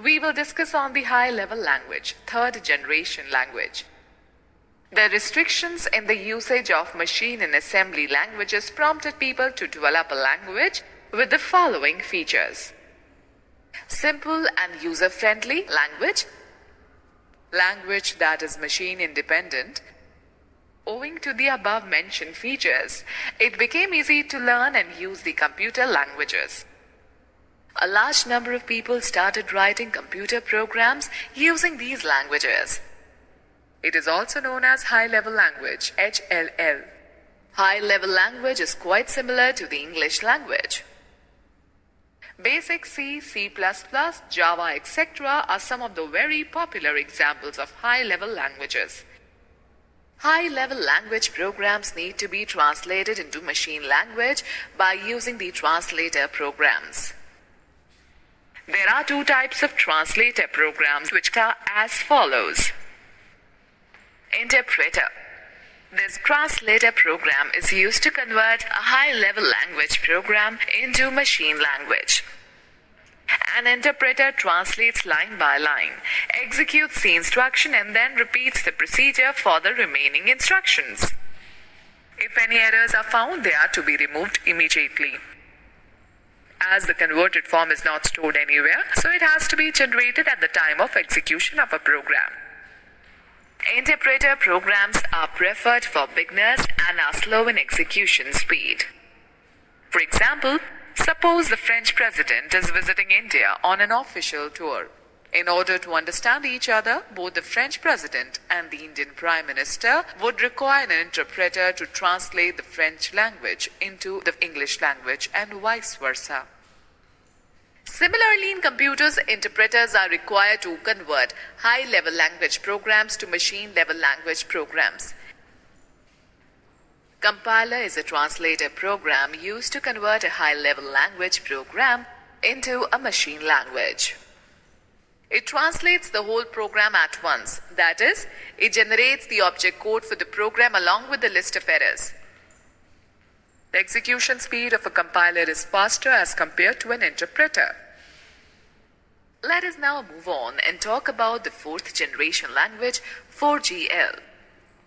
we will discuss on the high-level language, third generation language. The restrictions in the usage of machine and assembly languages prompted people to develop a language with the following features. Simple and user-friendly language. Language that is machine independent. Owing to the above-mentioned features, it became easy to learn and use the computer languages. A large number of people started writing computer programs using these languages. It is also known as high-level language, HLL. High-level language is quite similar to the English language. Basic C, C++, Java, etc. are some of the very popular examples of high-level languages. High-level language programs need to be translated into machine language by using the translator programs. There are two types of translator programs which are as follows. Interpreter. This translator program is used to convert a high-level language program into machine language. An interpreter translates line by line, executes the instruction and then repeats the procedure for the remaining instructions. If any errors are found, they are to be removed immediately. As the converted form is not stored anywhere, so it has to be generated at the time of execution of a program. Interpreter programs are preferred for beginners and are slow in execution speed. For example, suppose the French president is visiting India on an official tour. In order to understand each other, both the French president and the Indian Prime Minister would require an interpreter to translate the French language into the English language and vice versa. Similarly, in computers, interpreters are required to convert high-level language programs to machine-level language programs. Compiler is a translator program used to convert a high-level language program into a machine language. It translates the whole program at once. That is, it generates the object code for the program along with the list of errors. The execution speed of a compiler is faster as compared to an interpreter. Let us now move on and talk about the fourth generation language, 4GL.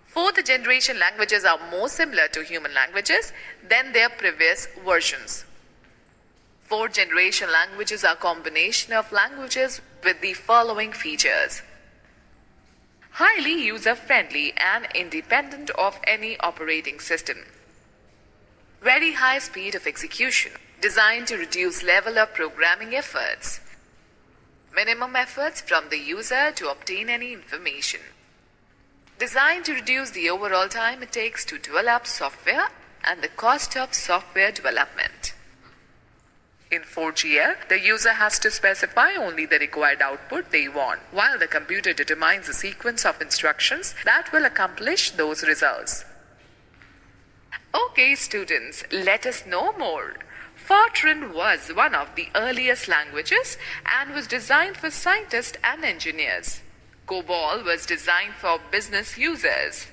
Fourth generation languages are more similar to human languages than their previous versions. Fourth generation languages are a combination of languages with the following features. Highly user-friendly and independent of any operating system. Very high speed of execution, designed to reduce level of programming efforts. Minimum efforts from the user to obtain any information. Designed to reduce the overall time it takes to develop software and the cost of software development. In 4GL, the user has to specify only the required output they want, while the computer determines the sequence of instructions that will accomplish those results. Okay, students, let us know more. Fortran was one of the earliest languages and was designed for scientists and engineers. COBOL was designed for business users.